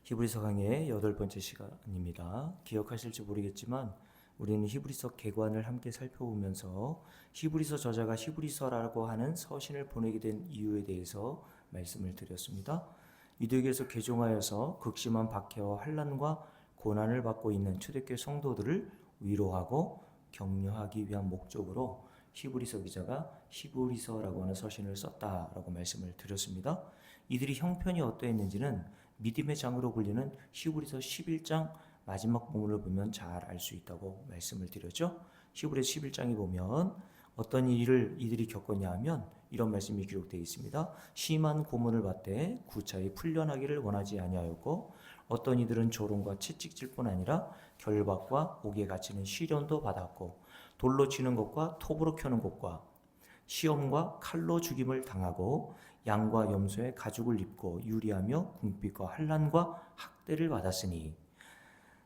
히브리서 강의 8번째 시간입니다. 기억하실지 모르겠지만 우리는 히브리서 개관을 함께 살펴보면서 히브리서 저자가 히브리서라고 하는 서신을 보내게 된 이유에 대해서 말씀을 드렸습니다. 유대교에서 개종하여서 극심한 박해와 환난과 고난을 받고 있는 초대교회 성도들을 위로하고 격려하기 위한 목적으로 히브리서 기자가 히브리서라고 하는 서신을 썼다라고 말씀을 드렸습니다. 이들이 형편이 어떠했는지는 믿음의 장으로 불리는 히브리서 11장 마지막 부분을 보면 잘 알 수 있다고 말씀을 드렸죠. 히브리서 11장에 보면 어떤 일을 이들이 겪었냐 하면 이런 말씀이 기록되어 있습니다. 심한 고문을 받되 구차히 풀려나기를 원하지 아니하였고 어떤 이들은 조롱과 채찍질 뿐 아니라 결박과 옥에 갇히는 시련도 받았고 돌로 치는 것과 톱으로 켜는 것과 시험과 칼로 죽임을 당하고 양과 염소의 가죽을 입고 유리하며 궁핍과 환난과 학대를 받았으니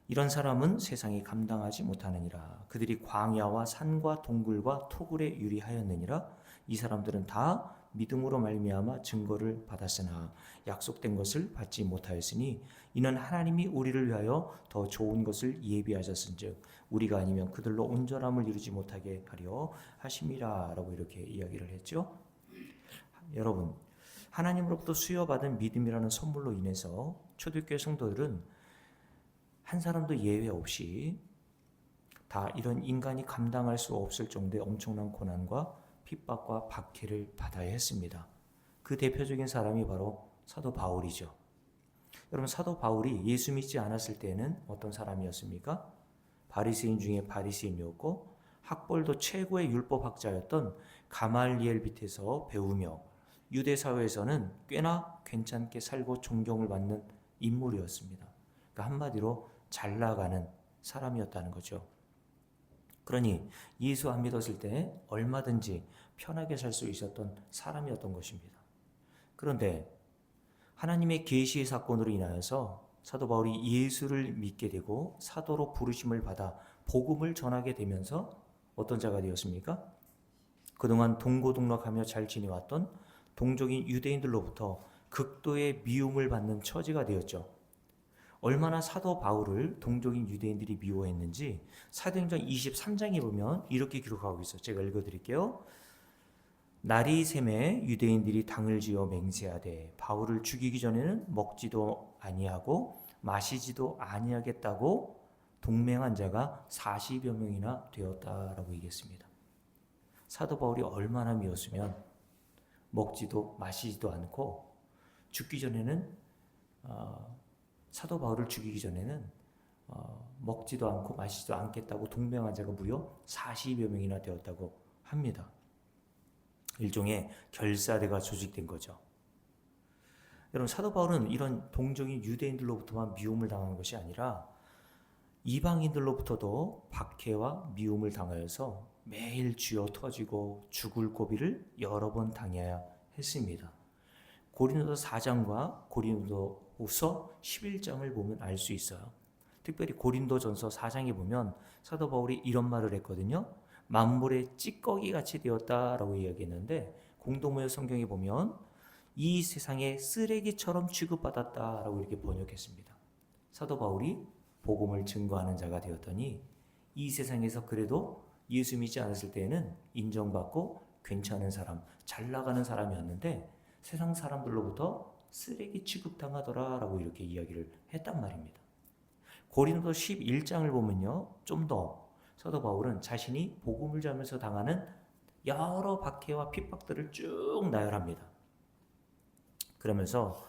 이런 사람은 세상이 감당하지 못하느니라. 그들이 광야와 산과 동굴과 토굴에 유리하였느니라. 이 사람들은 다 믿음으로 말미암아 증거를 받았으나 약속된 것을 받지 못하였으니 이는 하나님이 우리를 위하여 더 좋은 것을 예비하셨은즉 우리가 아니면 그들로 온전함을 이루지 못하게 하려 하심이라 라고 이렇게 이야기를 했죠. 여러분, 하나님으로부터 수여받은 믿음이라는 선물로 인해서 초대교회 성도들은 한 사람도 예외 없이 다 이런 인간이 감당할 수 없을 정도의 엄청난 고난과 핍박과 박해를 받아야 했습니다. 그 대표적인 사람이 바로 사도 바울이죠. 여러분, 사도 바울이 예수 믿지 않았을 때는 어떤 사람이었습니까? 바리새인 중에 바리새인이었고 학벌도 최고의 율법학자였던 가말리엘 밑에서 배우며 유대 사회에서는 꽤나 괜찮게 살고 존경을 받는 인물이었습니다. 그러니까 한마디로 잘 나가는 사람이었다는 거죠. 그러니 예수 안 믿었을 때 얼마든지 편하게 살 수 있었던 사람이었던 것입니다. 그런데 하나님의 계시의 사건으로 인하여서 사도 바울이 예수를 믿게 되고 사도로 부르심을 받아 복음을 전하게 되면서 어떤 자가 되었습니까? 그동안 동고동락하며 잘 지내왔던 동족인 유대인들로부터 극도의 미움을 받는 처지가 되었죠. 얼마나 사도 바울을 동족인 유대인들이 미워했는지 사도행전 23장에 보면 이렇게 기록하고 있어요. 제가 읽어드릴게요. 날이 샘에 유대인들이 당을 지어 맹세하되 바울을 죽이기 전에는 먹지도 아니하고 마시지도 아니하겠다고 동맹한 자가 40여 명이나 되었다라고 얘기했습니다. 사도 바울이 얼마나 미웠으면 먹지도 마시지도 않고 죽기 전에는 사도 바울을 죽이기 전에는 먹지도 않고 마시지도 않겠다고 동맹한 자가 무려 40여 명이나 되었다고 합니다. 일종의 결사대가 조직된 거죠. 여러분, 사도 바울은 이런 동족인 유대인들로부터만 미움을 당한 것이 아니라 이방인들로부터도 박해와 미움을 당하여서 매일 쥐어 터지고 죽을 고비를 여러 번 당해야 했습니다. 고린도서 4장과 고린도후서 11장을 보면 알 수 있어요. 특별히 고린도전서 4장에 보면 사도 바울이 이런 말을 했거든요. 만물의 찌꺼기 같이 되었다라고 이야기했는데 공동모여 성경에 보면 이 세상의 쓰레기처럼 취급받았다라고 이렇게 번역했습니다. 사도 바울이 복음을 증거하는 자가 되었더니 이 세상에서 그래도 예수 믿지 않았을 때에는 인정받고 괜찮은 사람, 잘 나가는 사람이었는데 세상 사람들로부터 쓰레기 취급당하더라라고 이렇게 이야기를 했단 말입니다. 고린도 11장을 보면요, 좀 더 사도 바울은 자신이 복음을 전하면서 당하는 여러 박해와 핍박들을 쭉 나열합니다. 그러면서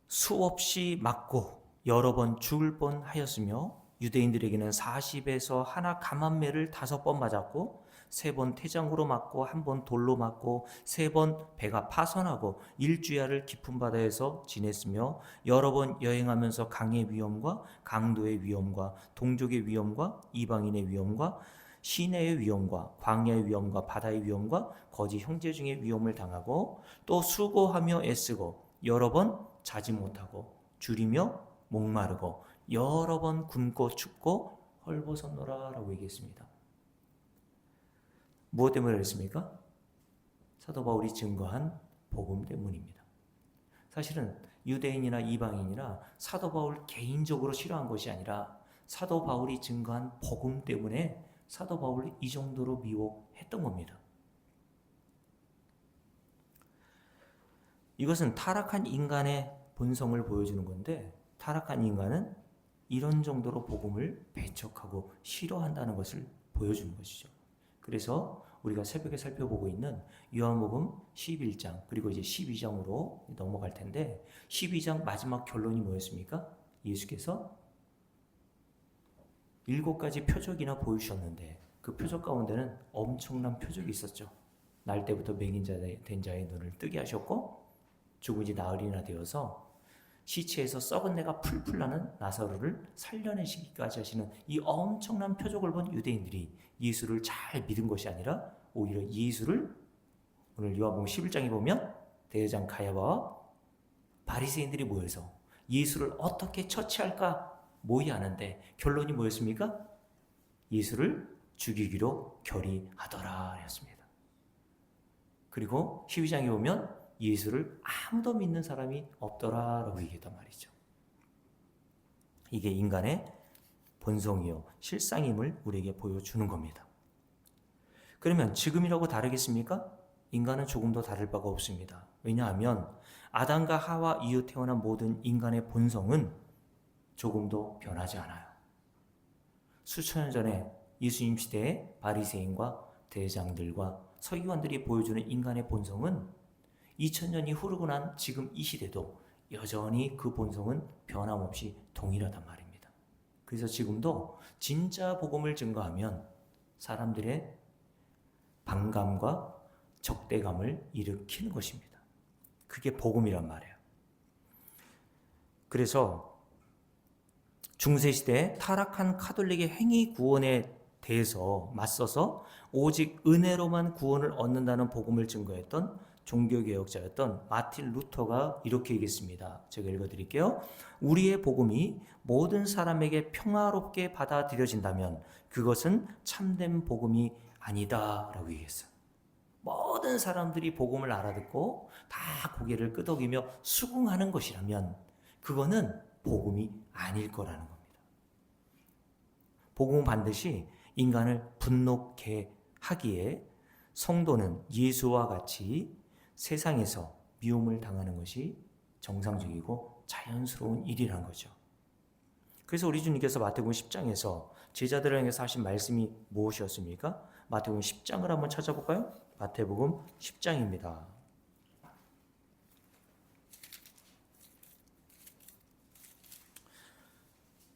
수없이 맞고 여러 번 죽을 뻔하였으며 유대인들에게는 40에서 하나 감한매를 5번 맞았고 3번 태장으로 맞고 1번 돌로 맞고 3번 배가 파선하고 일주야를 깊은 바다에서 지냈으며 여러 번 여행하면서 강의 위험과 강도의 위험과 동족의 위험과 이방인의 위험과 시내의 위험과 광야의 위험과 바다의 위험과 거짓 형제 중의 위험을 당하고 또 수고하며 애쓰고 여러 번 자지 못하고 줄이며 목마르고 여러 번 굶고 춥고 헐벗었노라 라고 얘기했습니다. 무엇 때문에 그랬습니까? 사도 바울이 증거한 복음 때문입니다. 사실은 유대인이나 이방인이나 사도 바울 개인적으로 싫어한 것이 아니라 사도 바울이 증거한 복음 때문에 사도 바울이 이 정도로 미워했던 겁니다. 이것은 타락한 인간의 본성을 보여주는 건데, 타락한 인간은 이런 정도로 복음을 배척하고 싫어한다는 것을 보여주는 것이죠. 그래서 우리가 새벽에 살펴보고 있는 요한복음 11장 그리고 이제 12장으로 넘어갈 텐데, 12장 마지막 결론이 뭐였습니까? 예수께서 7가지 표적이나 보여주셨는데 그 표적 가운데는 엄청난 표적이 있었죠. 날 때부터 맹인 된 자의 눈을 뜨게 하셨고, 죽은 지 나흘이나 되어서 시체에서 썩은 내가 풀풀 나는 나사로를 살려내시기까지 하시는 이 엄청난 표적을 본 유대인들이 예수를 잘 믿은 것이 아니라 오히려 예수를, 오늘 요한복음 11장에 보면 대제사장 가야바와 바리새인들이 모여서 예수를 어떻게 처치할까 모의하는데 결론이 뭐였습니까? 예수를 죽이기로 결의하더라 였습니다. 그리고 12장에 보면 예수를 아무도 믿는 사람이 없더라라고 얘기했단 말이죠. 이게 인간의 본성이요 실상임을 우리에게 보여주는 겁니다. 그러면 지금이라고 다르겠습니까? 인간은 조금 더 다를 바가 없습니다. 왜냐하면 아담과 하와 이후 태어난 모든 인간의 본성은 조금도 변하지 않아요. 수천 년 전에 예수님 시대의 바리새인과 대장들과 서기관들이 보여주는 인간의 본성은 2000년이 흐르고 난 지금 이 시대도 여전히 그 본성은 변함없이 동일하단 말입니다. 그래서 지금도 진짜 복음을 증거하면 사람들의 반감과 적대감을 일으키는 것입니다. 그게 복음이란 말이에요. 그래서 중세시대에 타락한 카톨릭의 행위 구원에 대해서 맞서서 오직 은혜로만 구원을 얻는다는 복음을 증거했던 종교개혁자였던 마틴 루터가 이렇게 얘기했습니다. 제가 읽어드릴게요. 우리의 복음이 모든 사람에게 평화롭게 받아들여진다면 그것은 참된 복음이 아니다 라고 얘기했어요. 모든 사람들이 복음을 알아듣고 다 고개를 끄덕이며 수긍하는 것이라면 그거는 복음이 아닐 거라는 겁니다. 복음은 반드시 인간을 분노케 하기에 성도는 예수와 같이 세상에서 미움을 당하는 것이 정상적이고 자연스러운 일이라는 거죠. 그래서 우리 주님께서 마태복음 10장에서 제자들을 향해서 하신 말씀이 무엇이었습니까? 마태복음 10장을 한번 찾아볼까요? 마태복음 10장입니다.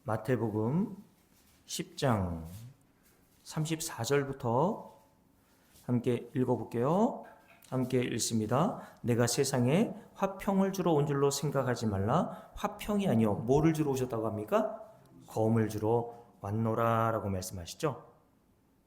마태복음 10장 34절부터 함께 읽어볼게요. 함께 읽습니다. 내가 세상에 화평을 주러 온 줄로 생각하지 말라. 화평이 아니요 뭐를 주러 오셨다고 합니까? 검을 주러 왔노라 라고 말씀하시죠.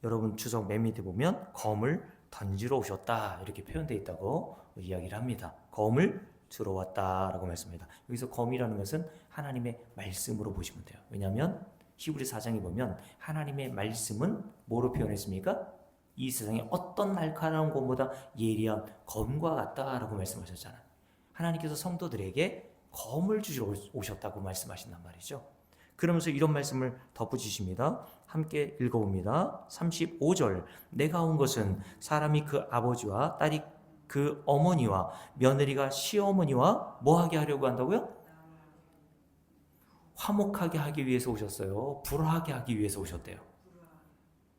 여러분 주석 맨 밑에 보면 검을 던지러 오셨다 이렇게 표현되어 있다고 이야기를 합니다. 검을 주러 왔다 라고 말씀합니다. 여기서 검이라는 것은 하나님의 말씀으로 보시면 돼요. 왜냐하면 히브리 4장에 보면 하나님의 말씀은 뭐로 표현했습니까? 이 세상에 어떤 날카로운 검보다 예리한 검과 같다라고 말씀하셨잖아요. 하나님께서 성도들에게 검을 주시러 오셨다고 말씀하신단 말이죠. 그러면서 이런 말씀을 덧붙이십니다. 함께 읽어봅니다. 35절 내가 온 것은 사람이 그 아버지와 딸이 그 어머니와 며느리가 시어머니와 뭐하게 하려고 한다고요? 화목하게 하기 위해서 오셨어요. 불화하게 하기 위해서 오셨대요.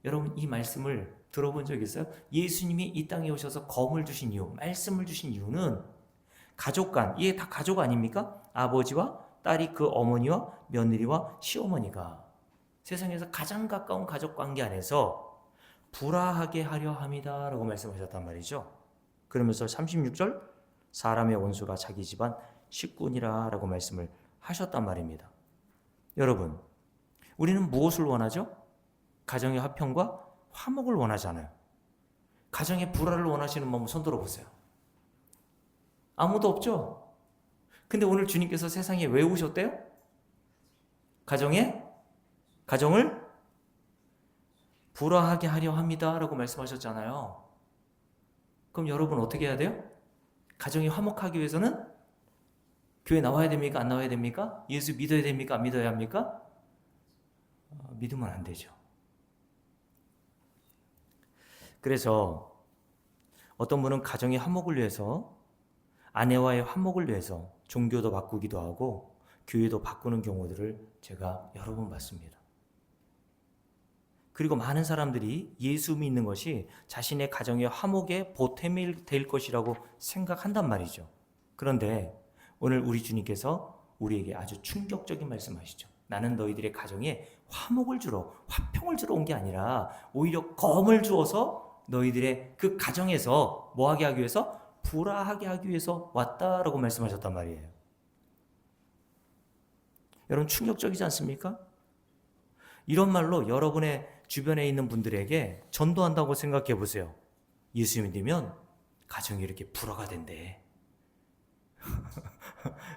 여러분 이 말씀을 들어본 적 있어요? 예수님이 이 땅에 오셔서 검을 주신 이유, 말씀을 주신 이유는 가족 간, 이게 다 가족 아닙니까? 아버지와 딸이 그 어머니와 며느리와 시어머니가 세상에서 가장 가까운 가족 관계 안에서 불화하게 하려 함이다 라고 말씀하셨단 말이죠. 그러면서 36절 사람의 원수가 자기 집안 식구니라 라고 말씀을 하셨단 말입니다. 여러분 우리는 무엇을 원하죠? 가정의 화평과 화목을 원하잖아요. 가정의 불화를 원하시는 마음 손 들어보세요. 아무도 없죠? 근데 오늘 주님께서 세상에 왜 오셨대요? 가정을 불화하게 하려 합니다 라고 말씀하셨잖아요. 그럼 여러분 어떻게 해야 돼요? 가정이 화목하기 위해서는 교회 나와야 됩니까? 안 나와야 됩니까? 예수 믿어야 됩니까? 안 믿어야 합니까? 믿으면 안 되죠. 그래서 어떤 분은 가정의 화목을 위해서, 아내와의 화목을 위해서 종교도 바꾸기도 하고 교회도 바꾸는 경우들을 제가 여러 번 봤습니다. 그리고 많은 사람들이 예수 믿는 것이 자신의 가정의 화목의 보탬이 될 것이라고 생각한단 말이죠. 그런데 오늘 우리 주님께서 우리에게 아주 충격적인 말씀하시죠. 나는 너희들의 가정에 화목을 주러, 화평을 주러 온 게 아니라 오히려 검을 주어서 너희들의 그 가정에서 뭐하게 하기 위해서? 불화하게 하기 위해서 왔다라고 말씀하셨단 말이에요. 여러분 충격적이지 않습니까? 이런 말로 여러분의 주변에 있는 분들에게 전도한다고 생각해 보세요. 예수 믿으면 가정이 이렇게 불화가 된대.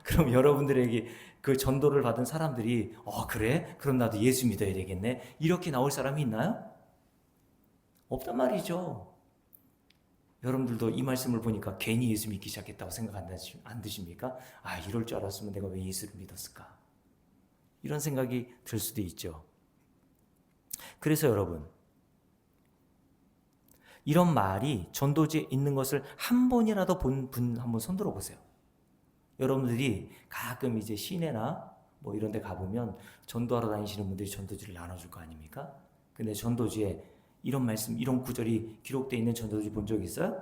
그럼 여러분들에게 그 전도를 받은 사람들이 그래? 그럼 나도 예수 믿어야 되겠네. 이렇게 나올 사람이 있나요? 없단 말이죠. 여러분들도 이 말씀을 보니까 괜히 예수 믿기 시작했다고 생각 안 드십니까? 이럴 줄 알았으면 내가 왜 예수를 믿었을까? 이런 생각이 들 수도 있죠. 그래서 여러분, 이런 말이 전도지에 있는 것을 한 번이라도 본 분 한번 손들어 보세요. 여러분들이 가끔 이제 시내나 뭐 이런 데 가보면 전도하러 다니시는 분들이 전도지를 나눠줄 거 아닙니까? 근데 전도지에 이런 말씀, 이런 구절이 기록되어 있는 전도지 본 적 있어요?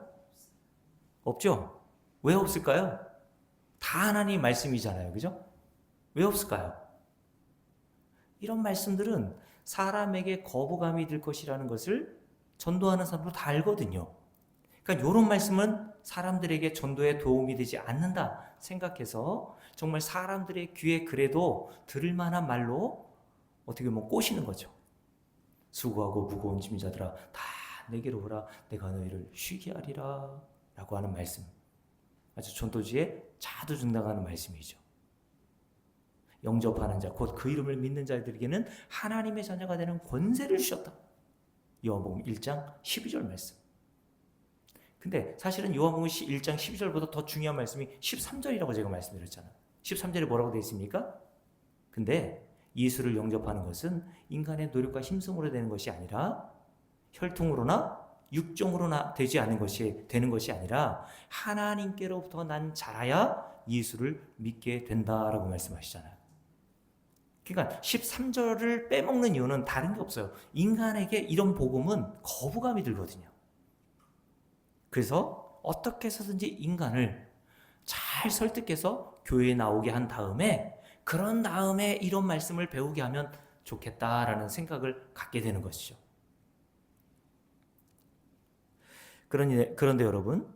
없죠? 왜 없을까요? 다 하나님 말씀이잖아요. 그죠? 왜 없을까요? 이런 말씀들은 사람에게 거부감이 들 것이라는 것을 전도하는 사람도 다 알거든요. 그러니까 이런 말씀은 사람들에게 전도에 도움이 되지 않는다 생각해서 정말 사람들의 귀에 그래도 들을 만한 말로 어떻게 보면 꼬시는 거죠. 수고하고 무거운 짐 자들아 다 내게로 오라 내가 너희를 쉬게 하리라 라고 하는 말씀, 아주 전도지에 자두중당하는 말씀이죠. 영접하는 자, 곧 그 이름을 믿는 자들에게는 하나님의 자녀가 되는 권세를 주셨다. 요한복음 1장 12절 말씀. 근데 사실은 요한복음 1장 12절보다 더 중요한 말씀이 13절이라고 제가 말씀드렸잖아요. 13절에 뭐라고 되어 있습니까? 근데 예수를 영접하는 것은 인간의 노력과 힘쓰므로 되는 것이 아니라 혈통으로나 육정으로나 되는 것이 아니라 하나님께로부터 난 자라야 예수를 믿게 된다라고 말씀하시잖아요. 그러니까 13절을 빼먹는 이유는 다른 게 없어요. 인간에게 이런 복음은 거부감이 들거든요. 그래서 어떻게 해서든지 인간을 잘 설득해서 교회에 나오게 한 다음에 그런 다음에 이런 말씀을 배우게 하면 좋겠다라는 생각을 갖게 되는 것이죠. 그런데 여러분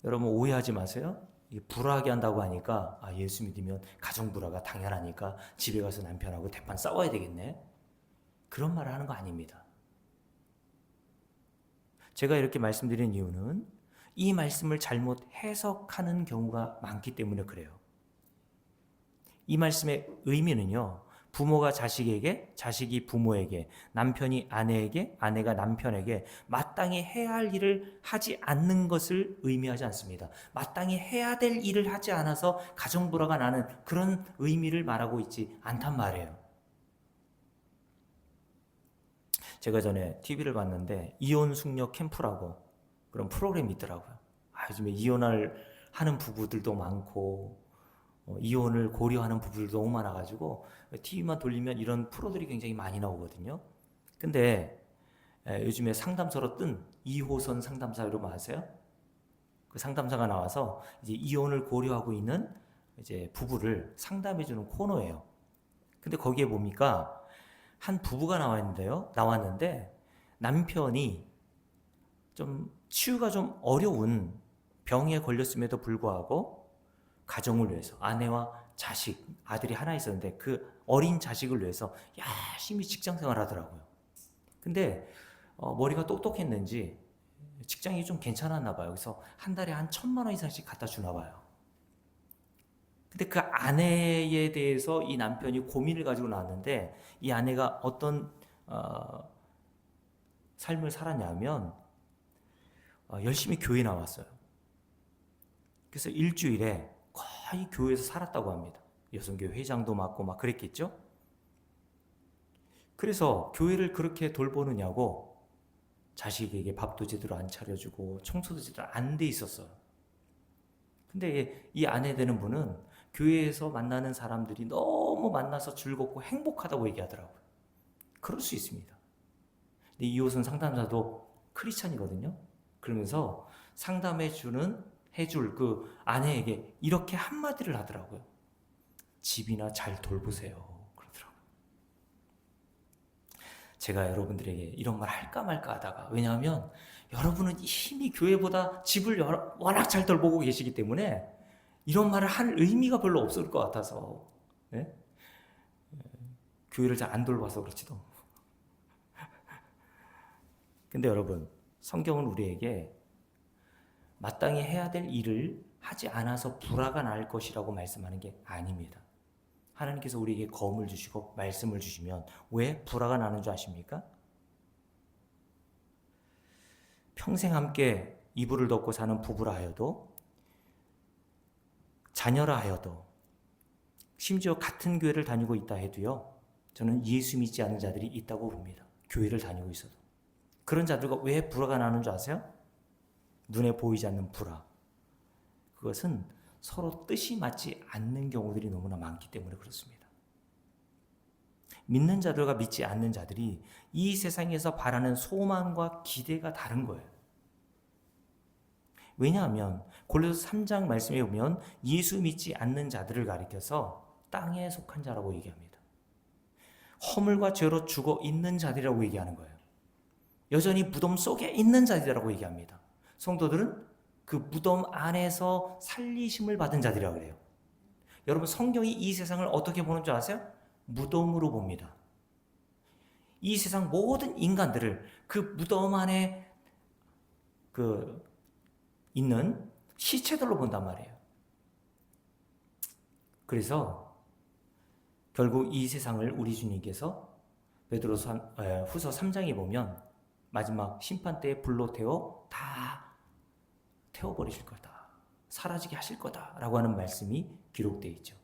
오해하지 마세요. 불화하게 한다고 하니까 예수 믿으면 가정 불화가 당연하니까 집에 가서 남편하고 대판 싸워야 되겠네. 그런 말을 하는 거 아닙니다. 제가 이렇게 말씀드린 이유는 이 말씀을 잘못 해석하는 경우가 많기 때문에 그래요. 이 말씀의 의미는요, 부모가 자식에게, 자식이 부모에게, 남편이 아내에게, 아내가 남편에게 마땅히 해야 할 일을 하지 않는 것을 의미하지 않습니다. 마땅히 해야 될 일을 하지 않아서 가정불화가 나는 그런 의미를 말하고 있지 않단 말이에요. 제가 전에 TV를 봤는데 이혼 숙녀 캠프라고 그런 프로그램이 있더라고요. 요즘에 이혼을 하는 부부들도 많고 이혼을 고려하는 부부들도 너무 많아가지고 TV만 돌리면 이런 프로들이 굉장히 많이 나오거든요. 근데 요즘에 상담소로 뜬 2호선 상담사 여러분 아세요? 그 상담사가 나와서 이제 이혼을 고려하고 있는 이제 부부를 상담해주는 코너예요. 근데 거기에 뭡니까? 한 부부가 나왔는데 남편이 좀 치유가 좀 어려운 병에 걸렸음에도 불구하고 가정을 위해서 아내와 자식, 아들이 하나 있었는데 그 어린 자식을 위해서 열심히 직장 생활을 하더라고요. 근데 머리가 똑똑했는지 직장이 좀 괜찮았나 봐요. 그래서 한 달에 한 1,000만 원 이상씩 갖다 주나 봐요. 근데 그 아내에 대해서 이 남편이 고민을 가지고 나왔는데 이 아내가 어떤 삶을 살았냐면 열심히 교회 나왔어요. 그래서 일주일에 이 교회에서 살았다고 합니다. 여성교회 회장도 맡고 막 그랬겠죠? 그래서 교회를 그렇게 돌보느냐고 자식에게 밥도 제대로 안 차려주고 청소도 제대로 안 돼 있었어요. 근데 이 아내 되는 분은 교회에서 만나는 사람들이 너무 만나서 즐겁고 행복하다고 얘기하더라고요. 그럴 수 있습니다. 근데 이웃은 상담자도 크리스찬이거든요. 그러면서 해줄 그 아내에게 이렇게 한마디를 하더라고요. 집이나 잘 돌보세요. 그러더라고요. 제가 여러분들에게 이런 말 할까 말까 하다가, 왜냐하면 여러분은 이미 교회보다 집을 워낙 잘 돌보고 계시기 때문에 이런 말을 할 의미가 별로 없을 것 같아서, 네? 교회를 잘 안 돌봐서 그렇지도. 근데 여러분, 성경은 우리에게 마땅히 해야 될 일을 하지 않아서 불화가 날 것이라고 말씀하는 게 아닙니다. 하나님께서 우리에게 검을 주시고 말씀을 주시면 왜 불화가 나는 줄 아십니까? 평생 함께 이불을 덮고 사는 부부라 하여도, 자녀라 하여도, 심지어 같은 교회를 다니고 있다 해도요, 저는 예수 믿지 않는 자들이 있다고 봅니다. 교회를 다니고 있어도. 그런 자들과 왜 불화가 나는 줄 아세요? 눈에 보이지 않는 불화. 그것은 서로 뜻이 맞지 않는 경우들이 너무나 많기 때문에 그렇습니다. 믿는 자들과 믿지 않는 자들이 이 세상에서 바라는 소망과 기대가 다른 거예요. 왜냐하면 골로새 3장 말씀에 보면 예수 믿지 않는 자들을 가리켜서 땅에 속한 자라고 얘기합니다. 허물과 죄로 죽어 있는 자들이라고 얘기하는 거예요. 여전히 무덤 속에 있는 자들이라고 얘기합니다. 성도들은 그 무덤 안에서 살리심을 받은 자들이라고 그래요. 여러분, 성경이 이 세상을 어떻게 보는 줄 아세요? 무덤으로 봅니다. 이 세상 모든 인간들을 그 무덤 안에 있는 시체들로 본단 말이에요. 그래서 결국 이 세상을 우리 주님께서 베드로후서 3장에 보면 마지막 심판 때에 불로 태워 다 태워버리실 거다. 사라지게 하실 거다라고 하는 말씀이 기록되어 있죠.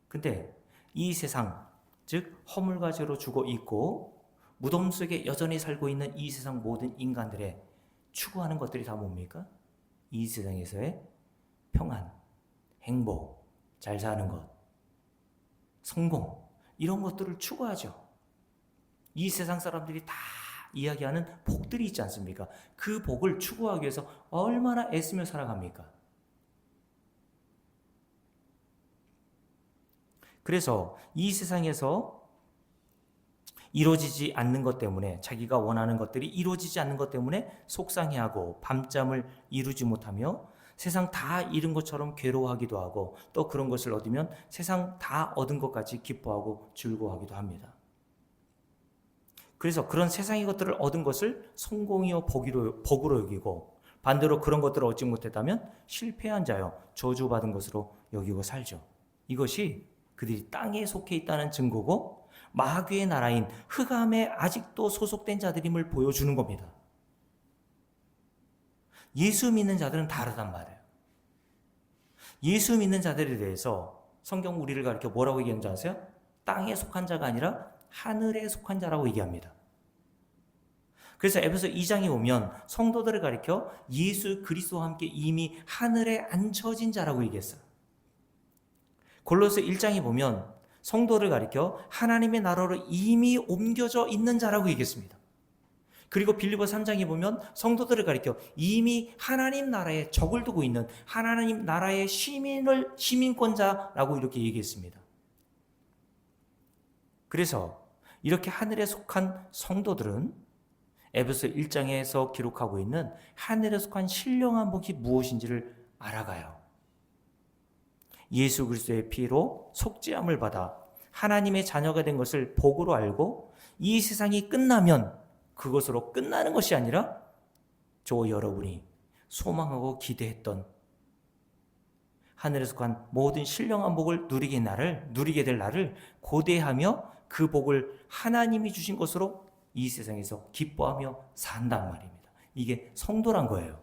근데 이 세상, 즉 허물과 죄로 죽어 있고 무덤 속에 여전히 살고 있는 이 세상 모든 인간들의 추구하는 것들이 다 뭡니까? 이 세상에서의 평안, 행복, 잘 사는 것, 성공, 이런 것들을 추구하죠. 이 세상 사람들이 다 이야기하는 복들이 있지 않습니까? 그 복을 추구하기 위해서 얼마나 애쓰며 살아갑니까? 그래서 이 세상에서 이루어지지 않는 것 때문에, 자기가 원하는 것들이 이루어지지 않는 것 때문에 속상해하고 밤잠을 이루지 못하며 세상 다 잃은 것처럼 괴로워하기도 하고, 또 그런 것을 얻으면 세상 다 얻은 것까지 기뻐하고 즐거워하기도 합니다. 그래서 그런 세상의 것들을 얻은 것을 성공이요 복으로 여기고, 반대로 그런 것들을 얻지 못했다면 실패한 자요 저주받은 것으로 여기고 살죠. 이것이 그들이 땅에 속해 있다는 증거고 마귀의 나라인 흑암에 아직도 소속된 자들임을 보여주는 겁니다. 예수 믿는 자들은 다르단 말이에요. 예수 믿는 자들에 대해서 성경 우리를 가르쳐 뭐라고 얘기하는지 아세요? 땅에 속한 자가 아니라 하늘에 속한 자라고 얘기합니다. 그래서 에베소 2장에 오면 성도들을 가리켜 예수 그리스도와 함께 이미 하늘에 앉혀진 자라고 얘기했어요. 골로새 1장에 보면 성도를 가리켜 하나님의 나라로 이미 옮겨져 있는 자라고 얘기했습니다. 그리고 빌립보 3장에 보면 성도들을 가리켜 이미 하나님 나라에 적을 두고 있는 하나님 나라의 시민권자라고 이렇게 얘기했습니다. 그래서 이렇게 하늘에 속한 성도들은 에베소 1장에서 기록하고 있는 하늘에 속한 신령한 복이 무엇인지를 알아가요. 예수 그리스도의 피로 속죄함을 받아 하나님의 자녀가 된 것을 복으로 알고, 이 세상이 끝나면 그것으로 끝나는 것이 아니라 저 여러분이 소망하고 기대했던 하늘에 속한 모든 신령한 복을 누리게 될 날을 고대하며 그 복을 하나님이 주신 것으로 이 세상에서 기뻐하며 산단 말입니다. 이게 성도란 거예요.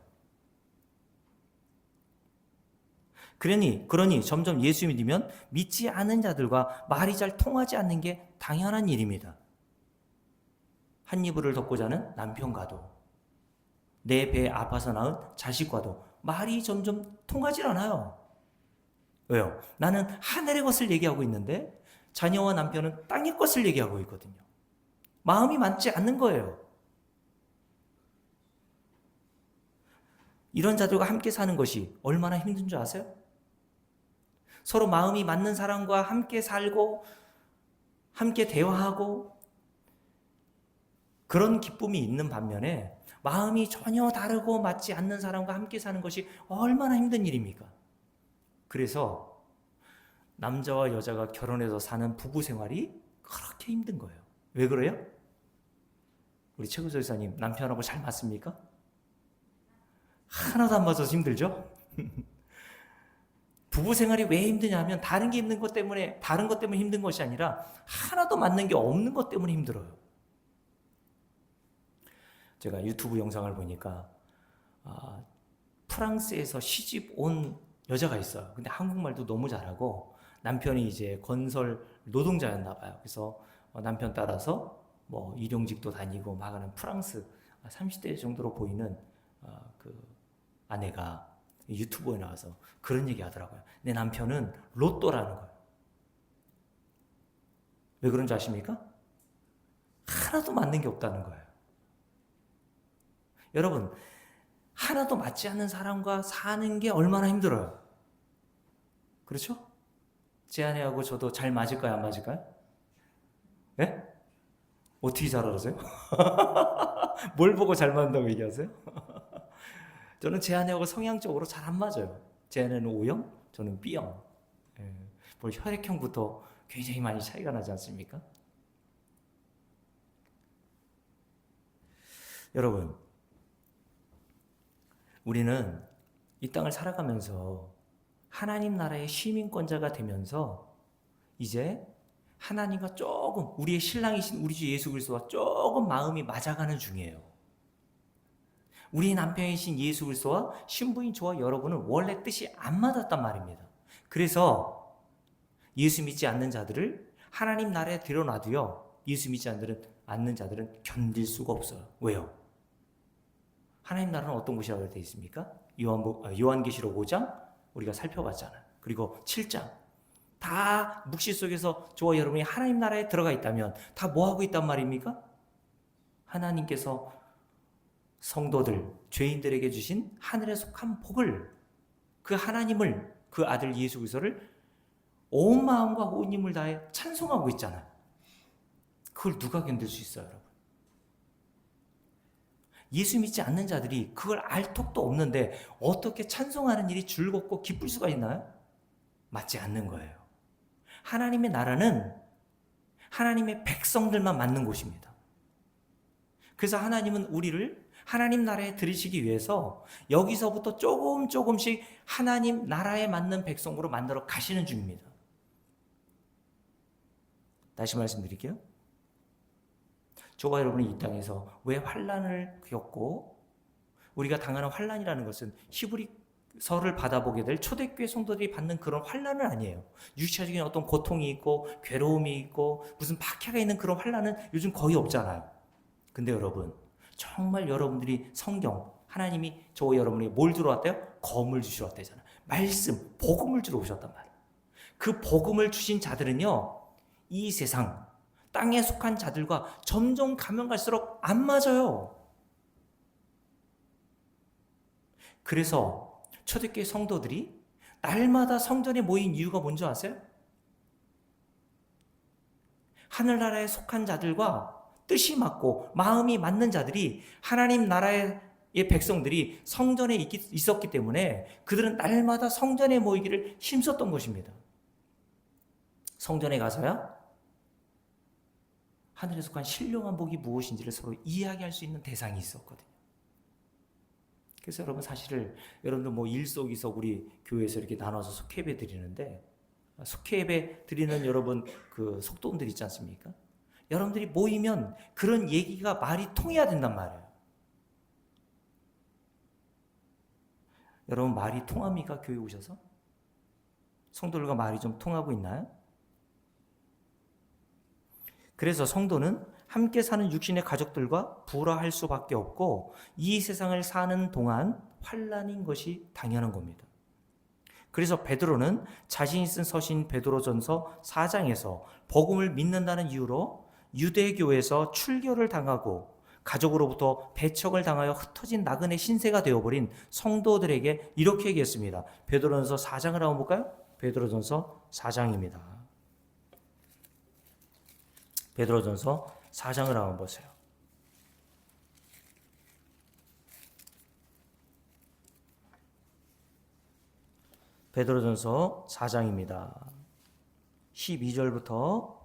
그러니 점점 예수 믿으면 믿지 않은 자들과 말이 잘 통하지 않는 게 당연한 일입니다. 한 이불을 덮고 자는 남편과도, 내 배에 아파서 낳은 자식과도 말이 점점 통하지 않아요. 왜요? 나는 하늘의 것을 얘기하고 있는데 자녀와 남편은 땅의 것을 얘기하고 있거든요. 마음이 맞지 않는 거예요. 이런 자들과 함께 사는 것이 얼마나 힘든 줄 아세요? 서로 마음이 맞는 사람과 함께 살고 함께 대화하고 그런 기쁨이 있는 반면에 마음이 전혀 다르고 맞지 않는 사람과 함께 사는 것이 얼마나 힘든 일입니까? 그래서 남자와 여자가 결혼해서 사는 부부 생활이 그렇게 힘든 거예요. 왜 그래요? 우리 최구조 이사님 남편하고 잘 맞습니까? 하나도 안 맞아서 힘들죠? 부부 생활이 왜 힘드냐면 다른 것 때문에 힘든 것이 아니라 하나도 맞는 게 없는 것 때문에 힘들어요. 제가 유튜브 영상을 보니까 프랑스에서 시집 온 여자가 있어요. 근데 한국말도 너무 잘하고 남편이 이제 건설 노동자였나 봐요. 그래서 남편 따라서 뭐 일용직도 다니고 막 하는 프랑스 30대 정도로 보이는 그 아내가 유튜브에 나와서 그런 얘기 하더라고요. 내 남편은 로또라는 거예요. 왜 그런지 아십니까? 하나도 맞는 게 없다는 거예요. 여러분, 하나도 맞지 않는 사람과 사는 게 얼마나 힘들어요. 그렇죠? 제 아내하고 저도 잘 맞을까요? 안 맞을까요? 예? 어떻게 잘 알아세요? 뭘 보고 잘 맞는다고 얘기하세요? 저는 제 아내하고 성향적으로 잘 안 맞아요. 제 아내는 O형, 저는 B형. 예. 혈액형부터 굉장히 많이 차이가 나지 않습니까? 여러분, 우리는 이 땅을 살아가면서 하나님 나라의 시민권자가 되면서 이제 하나님과 조금 우리의 신랑이신 우리 주 예수 그리스도와 조금 마음이 맞아가는 중이에요. 우리 남편이신 예수 그리스도와 신부인 저와 여러분은 원래 뜻이 안 맞았단 말입니다. 그래서 예수 믿지 않는 자들을 하나님 나라에 들여놔도요, 예수 믿지 않는 자들은 견딜 수가 없어요. 왜요? 하나님 나라는 어떤 곳이라고 되어 있습니까? 요한계시록 5장 우리가 살펴봤잖아요. 그리고 7장 다 묵시 속에서 저와 여러분이 하나님 나라에 들어가 있다면 다 뭐하고 있단 말입니까? 하나님께서 성도들, 죄인들에게 주신 하늘에 속한 복을, 그 하나님을, 그 아들 예수 그리스도를 온 마음과 온 힘을 다해 찬송하고 있잖아요. 그걸 누가 견딜 수 있어요, 여러분? 예수 믿지 않는 자들이 그걸 알 턱도 없는데 어떻게 찬송하는 일이 즐겁고 기쁠 수가 있나요? 맞지 않는 거예요. 하나님의 나라는 하나님의 백성들만 맞는 곳입니다. 그래서 하나님은 우리를 하나님 나라에 들이시기 위해서 여기서부터 조금씩 하나님 나라에 맞는 백성으로 만들어 가시는 중입니다. 다시 말씀드릴게요. 저와 여러분이 이 땅에서 왜 환난을 겪고 우리가 당하는 환난이라는 것은 히브리서를 받아보게 될 초대교회 성도들이 받는 그런 환난은 아니에요. 육체적인 어떤 고통이 있고 괴로움이 있고 무슨 박해가 있는 그런 환난은 요즘 거의 없잖아요. 근데 여러분, 정말 여러분들이 성경, 하나님이 저와 여러분에게 뭘 주러 왔대요? 검을 주시러 왔대잖아요. 말씀, 복음을 주러 오셨단 말이에요. 그 복음을 주신 자들은요, 이 세상 땅에 속한 자들과 점점 가면 갈수록 안 맞아요. 그래서 초대교회 성도들이 날마다 성전에 모인 이유가 뭔지 아세요? 하늘나라에 속한 자들과 뜻이 맞고 마음이 맞는 자들이 하나님 나라의 백성들이 성전에 있었기 때문에 그들은 날마다 성전에 모이기를 힘썼던 것입니다. 성전에 가서야 하늘에 속한 신령한 복이 무엇인지를 서로 이야기할 수 있는 대상이 있었거든요. 그래서 여러분, 사실을 여러분들 뭐 일석이석 우리 교회에서 이렇게 나눠서 속회배 드리는데, 속회배 드리는 여러분 그 속도원들 있지 않습니까? 여러분들이 모이면 그런 얘기가 말이 통해야 된단 말이에요. 여러분, 말이 통합니까? 교회 오셔서? 성도들과 말이 좀 통하고 있나요? 그래서 성도는 함께 사는 육신의 가족들과 불화할 수밖에 없고 이 세상을 사는 동안 환난인 것이 당연한 겁니다. 그래서 베드로는 자신이 쓴 서신 베드로전서 4장에서 복음을 믿는다는 이유로 유대교에서 출교를 당하고 가족으로부터 배척을 당하여 흩어진 나그네 신세가 되어버린 성도들에게 이렇게 얘기했습니다. 베드로전서 4장을 한번 볼까요? 베드로전서 4장입니다. 베드로전서 4장을 한번 보세요. 베드로전서 4장입니다. 12절부터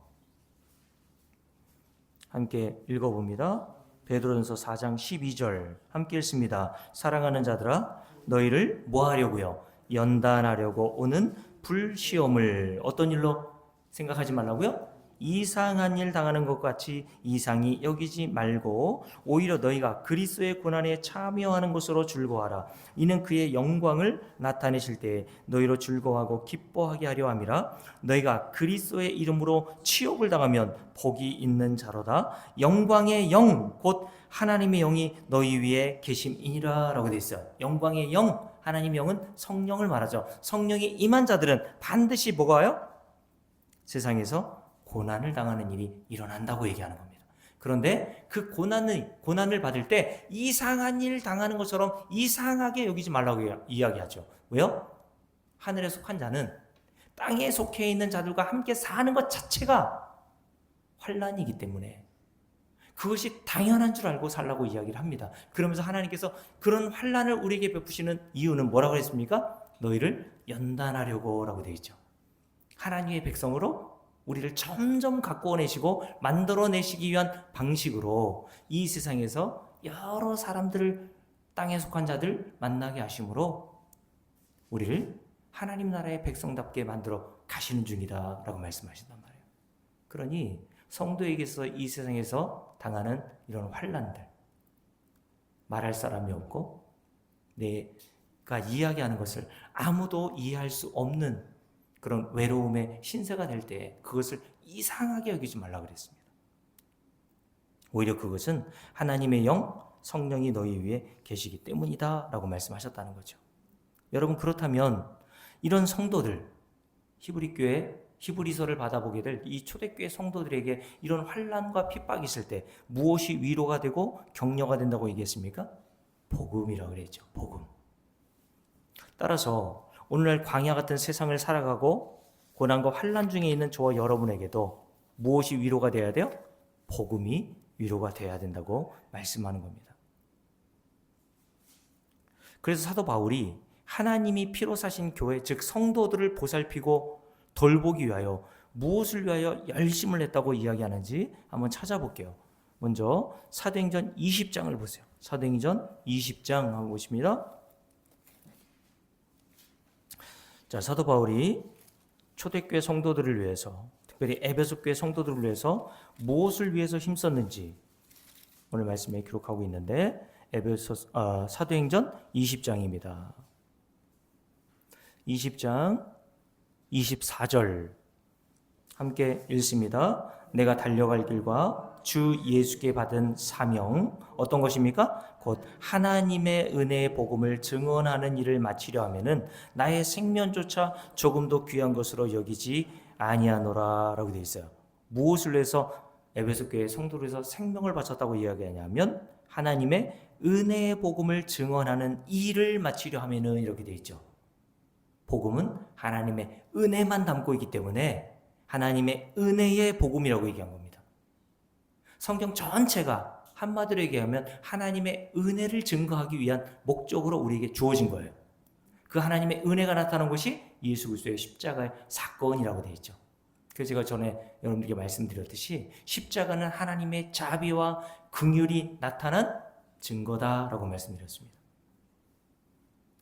함께 읽어봅니다. 베드로전서 4장 12절 함께 읽습니다. 사랑하는 자들아 너희를 뭐 하려고요? 연단하려고 오는 불시험을 어떤 일로 생각하지 말라고요? 이상한 일 당하는 것 같이 이상히 여기지 말고 오히려 너희가 그리스도의 고난에 참여하는 것으로 즐거워하라. 이는 그의 영광을 나타내실 때에 너희로 즐거워하고 기뻐하게 하려 함이라. 너희가 그리스도의 이름으로 치욕을 당하면 복이 있는 자로다. 영광의 영 곧 하나님의 영이 너희 위에 계심이니라 라고 되어 있어요. 영광의 영, 하나님의 영은 성령을 말하죠. 성령이 임한 자들은 반드시 뭐가 와요? 세상에서 고난을 당하는 일이 일어난다고 얘기하는 겁니다. 그런데 그 고난을 받을 때 이상한 일 당하는 것처럼 이상하게 여기지 말라고 이야기하죠. 왜요? 하늘에 속한 자는 땅에 속해 있는 자들과 함께 사는 것 자체가 환난이기 때문에 그것이 당연한 줄 알고 살라고 이야기를 합니다. 그러면서 하나님께서 그런 환난을 우리에게 베푸시는 이유는 뭐라고 했습니까? 너희를 연단하려고 라고 되어 있죠. 하나님의 백성으로 우리를 점점 가꾸어내시고 만들어내시기 위한 방식으로 이 세상에서 여러 사람들을 땅에 속한 자들 만나게 하심으로 우리를 하나님 나라의 백성답게 만들어 가시는 중이다 라고 말씀하신단 말이에요. 그러니 성도에게서 이 세상에서 당하는 이런 환난들, 말할 사람이 없고 내가 이야기하는 것을 아무도 이해할 수 없는 그런 외로움의 신세가 될 때 그것을 이상하게 여기지 말라 그랬습니다. 오히려 그것은 하나님의 영, 성령이 너희 위에 계시기 때문이다 라고 말씀하셨다는 거죠. 여러분, 그렇다면 이런 성도들, 히브리서를 받아보게 될 이 초대교회 성도들에게 이런 환난과 핍박이 있을 때 무엇이 위로가 되고 격려가 된다고 얘기했습니까? 복음이라고 그랬죠. 복음. 따라서 오늘날 광야 같은 세상을 살아가고 고난과 환난 중에 있는 저와 여러분에게도 무엇이 위로가 돼야 돼요? 복음이 위로가 돼야 된다고 말씀하는 겁니다. 그래서 사도 바울이 하나님이 피로 사신 교회, 즉 성도들을 보살피고 돌보기 위하여 무엇을 위하여 열심을 했다고 이야기하는지 한번 찾아볼게요. 먼저 사도행전 20장을 보세요. 사도행전 20장 한번 보십니다. 자, 사도 바울이 초대교회 성도들을 위해서, 특별히 에베소 교회 성도들을 위해서 무엇을 위해서 힘썼는지 오늘 말씀에 기록하고 있는데 사도행전 20장입니다. 20장 24절 함께 읽습니다. 내가 달려갈 길과 주 예수께 받은 사명 어떤 것입니까? 곧 하나님의 은혜의 복음을 증언하는 일을 마치려 하면은 나의 생명조차 조금도 귀한 것으로 여기지 아니하노라 라고 되어 있어요. 무엇을 위해서 에베소 교회 성도를 위해서 생명을 바쳤다고 이야기하냐면 하나님의 은혜의 복음을 증언하는 일을 마치려 하면은 이렇게 되어 있죠. 복음은 하나님의 은혜만 담고 있기 때문에 하나님의 은혜의 복음이라고 얘기한 겁니다. 성경 전체가 한마디로 얘기하면 하나님의 은혜를 증거하기 위한 목적으로 우리에게 주어진 거예요. 그 하나님의 은혜가 나타난 것이 예수 그리스도의 십자가의 사건이라고 되어 있죠. 그래서 제가 전에 여러분들에게 말씀드렸듯이 십자가는 하나님의 자비와 긍휼이 나타난 증거다라고 말씀드렸습니다.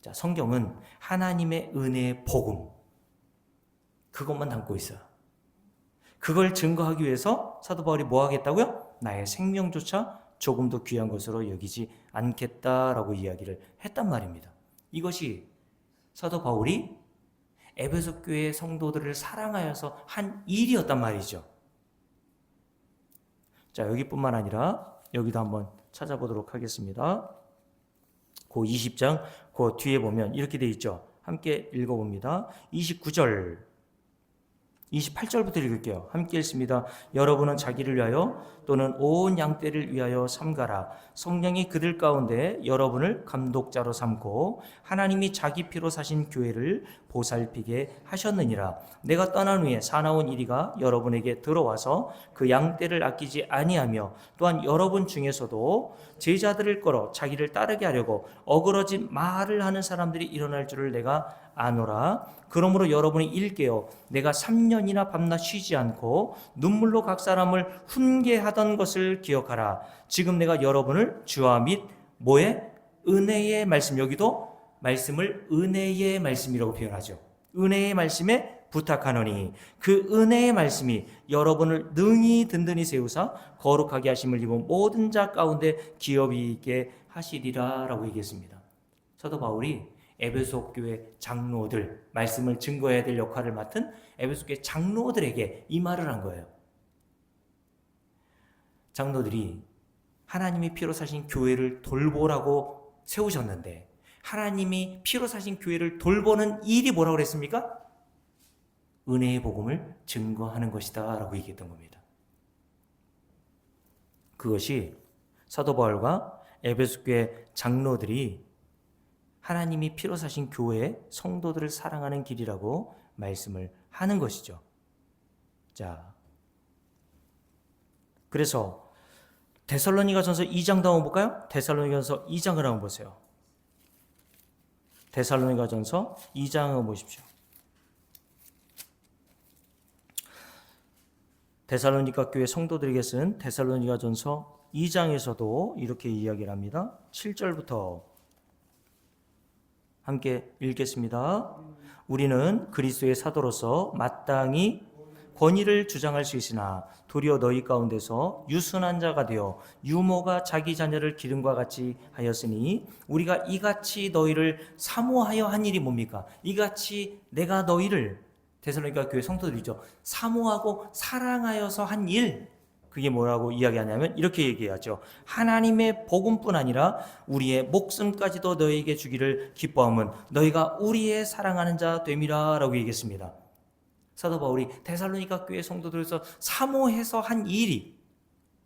자, 성경은 하나님의 은혜의 복음, 그것만 담고 있어요. 그걸 증거하기 위해서 사도 바울이 뭐 하겠다고요? 나의 생명조차 조금도 귀한 것으로 여기지 않겠다라고 이야기를 했단 말입니다. 이것이 사도 바울이 에베소 교회 성도들을 사랑하여서 한 일이었단 말이죠. 자, 여기뿐만 아니라 여기도 한번 찾아보도록 하겠습니다. 그 20장 그 뒤에 보면 이렇게 돼 있죠. 함께 읽어봅니다. 29절 28절부터 읽을게요. 함께 읽습니다. 여러분은 자기를 위하여 또는 온 양떼를 위하여 삼가라. 성령이 그들 가운데 여러분을 감독자로 삼고 하나님이 자기 피로 사신 교회를 보살피게 하셨느니라. 내가 떠난 후에 사나운 이리가 여러분에게 들어와서 그 양떼를 아끼지 아니하며 또한 여러분 중에서도 제자들을 끌어 자기를 따르게 하려고 어그러진 말을 하는 사람들이 일어날 줄을 내가 아노라. 그러므로 여러분이 일깨어 내가 3년이나 밤낮 쉬지 않고 눈물로 각 사람을 훈계하던 것을 기억하라. 지금 내가 여러분을 주와 및 뭐의? 은혜의 말씀, 여기도 말씀을 은혜의 말씀이라고 표현하죠. 은혜의 말씀에 부탁하노니 그 은혜의 말씀이 여러분을 능히 든든히 세우사 거룩하게 하심을 입은 모든 자 가운데 기업이 있게 하시리라 라고 얘기했습니다. 사도 바울이 에베소 교회 장로들, 말씀을 증거해야 될 역할을 맡은 에베소 교회 장로들에게 이 말을 한 거예요. 장로들이 하나님이 피로 사신 교회를 돌보라고 세우셨는데 하나님이 피로 사신 교회를 돌보는 일이 뭐라고 그랬습니까? 은혜의 복음을 증거하는 것이다 라고 얘기했던 겁니다. 그것이 사도 바울과 에베소 교회 장로들이 하나님이 피로 사신 교회의 성도들을 사랑하는 길이라고 말씀을 하는 것이죠. 자, 그래서 데살로니가전서 2장도 한번 볼까요? 데살로니가전서 2장을 한번 보세요. 데살로니가전서 2장 한번 보십시오. 데살로니가 교회 성도들에게 쓴 데살로니가전서 2장에서도 이렇게 이야기를 합니다. 7절부터 함께 읽겠습니다. 우리는 그리스도의 사도로서 마땅히 권위를 주장할 수 있으나 도리어 너희 가운데서 유순한 자가 되어 유모가 자기 자녀를 기름과 같이 하였으니 우리가 이같이 너희를 사모하여 한 일이 뭡니까? 이같이 내가 너희를 데살로니가 교회 성도들이죠. 사모하고 사랑하여서 한 일, 그게 뭐라고 이야기하냐면 이렇게 얘기하죠. 하나님의 복음뿐 아니라 우리의 목숨까지도 너희에게 주기를 기뻐함은 너희가 우리의 사랑하는 자 됨이라 라고 얘기했습니다. 사도 바울이 데살로니가 교회 성도들에서 사모해서 한 일이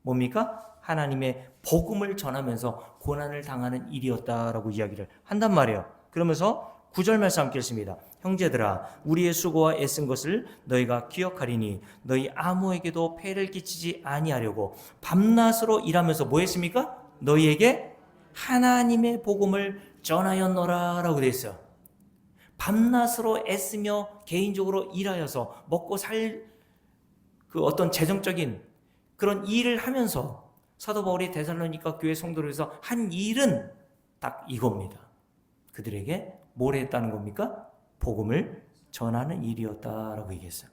뭡니까? 하나님의 복음을 전하면서 고난을 당하는 일이었다라고 이야기를 한단 말이에요. 그러면서 9절 말씀 함께 읽습니다. 형제들아, 우리의 수고와 애쓴 것을 너희가 기억하리니 너희 아무에게도 폐를 끼치지 아니하려고 밤낮으로 일하면서 뭐 했습니까? 너희에게 하나님의 복음을 전하였노라 라고 되어 있어요. 밤낮으로 애쓰며 개인적으로 일하여서 먹고 살 그 어떤 재정적인 그런 일을 하면서 사도 바울이 데살로니가 교회 성도를 위해서 한 일은 딱 이겁니다. 그들에게 뭘 했다는 겁니까? 복음을 전하는 일이었다라고 얘기했어요.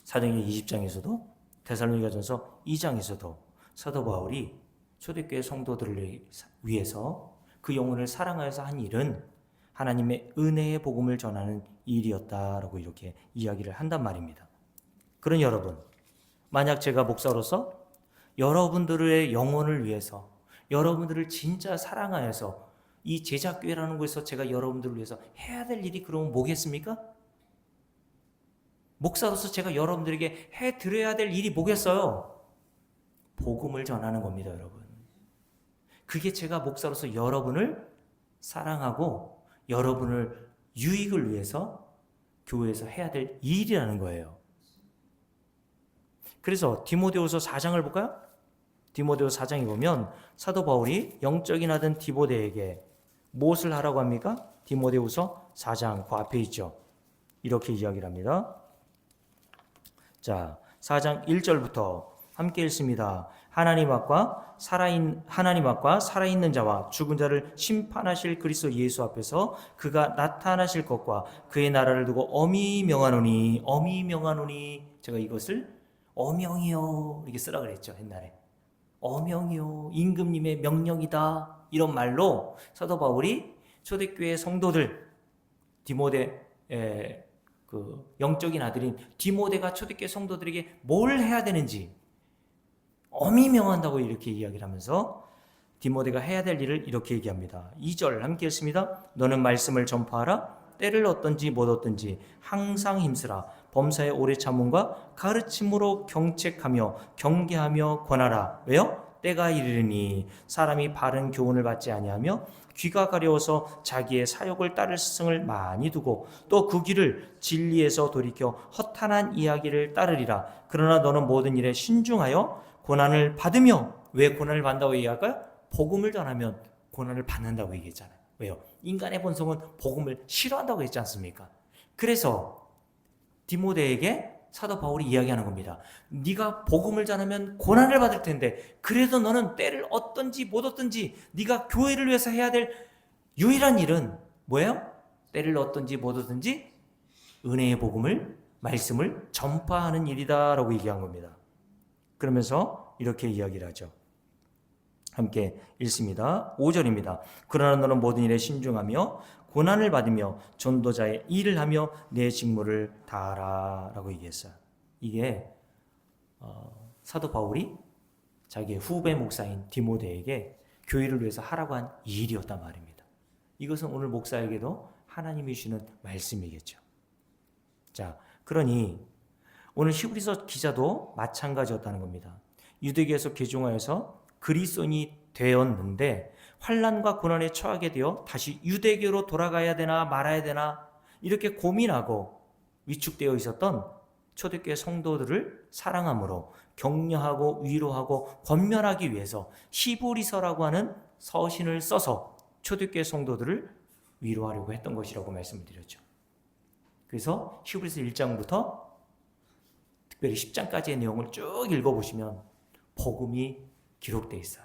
사도행전 20장에서도 데살로니가전서 2장에서도 사도 바울이 초대교회 성도들을 위해서 그 영혼을 사랑하여서 한 일은 하나님의 은혜의 복음을 전하는 일이었다라고 이렇게 이야기를 한단 말입니다. 그러니 여러분, 만약 제가 목사로서 여러분들의 영혼을 위해서 여러분들을 진짜 사랑하여서 이 제자교회라는 곳에서 제가 여러분들을 위해서 해야 될 일이 그러면 뭐겠습니까? 목사로서 제가 여러분들에게 해드려야 될 일이 뭐겠어요? 복음을 전하는 겁니다, 여러분. 그게 제가 목사로서 여러분을 사랑하고 여러분을 유익을 위해서 교회에서 해야 될 일이라는 거예요. 그래서 디모데후서 4장을 볼까요? 디모데후서 4장에 보면 사도 바울이 영적인 아들 디모데에게 무엇을 하라고 합니까? 디모데후서 4장 그 앞에 있죠. 이렇게 이야기를 합니다. 자, 4장 1절부터 함께 읽습니다. 하나님 앞과 살아있는 자와 죽은 자를 심판하실 그리스도 예수 앞에서 그가 나타나실 것과 그의 나라를 두고 엄히 명하노니 제가 이것을 어명이요 이렇게 쓰라 그랬죠. 옛날에 어명이요 임금님의 명령이다 이런 말로 사도 바울이 초대교회 성도들 디모데 그 영적인 아들인 디모데가 초대교회 성도들에게 뭘 해야 되는지 엄히 명한다고 이렇게 이야기를 하면서 디모데가 해야 될 일을 이렇게 얘기합니다. 2절 함께 읽습니다. 너는 말씀을 전파하라. 때를 얻든지 못 얻든지 항상 힘쓰라. 범사에 오래 참음과 가르침으로 경책하며 경계하며 권하라. 왜요? 때가 이르니 사람이 바른 교훈을 받지 아니하며 귀가 가려워서 자기의 사욕을 따를 스승을 많이 두고 또 그 길을 진리에서 돌이켜 허탄한 이야기를 따르리라. 그러나 너는 모든 일에 신중하여 고난을 받으며, 왜 고난을 받는다고 얘기할까요? 복음을 전하면 고난을 받는다고 얘기했잖아요. 왜요? 인간의 본성은 복음을 싫어한다고 했지 않습니까? 그래서 디모데에게 사도 바울이 이야기하는 겁니다. 네가 복음을 전하면 고난을 받을 텐데 그래도 너는 때를 얻든지 못 얻든지 네가 교회를 위해서 해야 될 유일한 일은 뭐예요? 때를 얻든지 못 얻든지 은혜의 복음을, 말씀을 전파하는 일이다 라고 얘기한 겁니다. 그러면서 이렇게 이야기를 하죠. 함께 읽습니다. 5절입니다. 그러나 너는 모든 일에 신중하며 고난을 받으며 전도자의 일을 하며 내 직무를 다하라 라고 얘기했어요. 이게 사도 바울이 자기의 후배 목사인 디모데에게 교회를 위해서 하라고 한 일이었단 말입니다. 이것은 오늘 목사에게도 하나님이 주시는 말씀이겠죠. 자, 그러니 오늘 히브리서 기자도 마찬가지였다는 겁니다. 유대교에서 개종하여서 그리스도인이 되었는데 환난과 고난에 처하게 되어 다시 유대교로 돌아가야 되나 말아야 되나 이렇게 고민하고 위축되어 있었던 초대교회 성도들을 사랑함으로 격려하고 위로하고 권면하기 위해서 히브리서라고 하는 서신을 써서 초대교회 성도들을 위로하려고 했던 것이라고 말씀을 드렸죠. 그래서 히브리서 1장부터 특별히 10장까지의 내용을 쭉 읽어보시면 복음이 기록되어 있어요.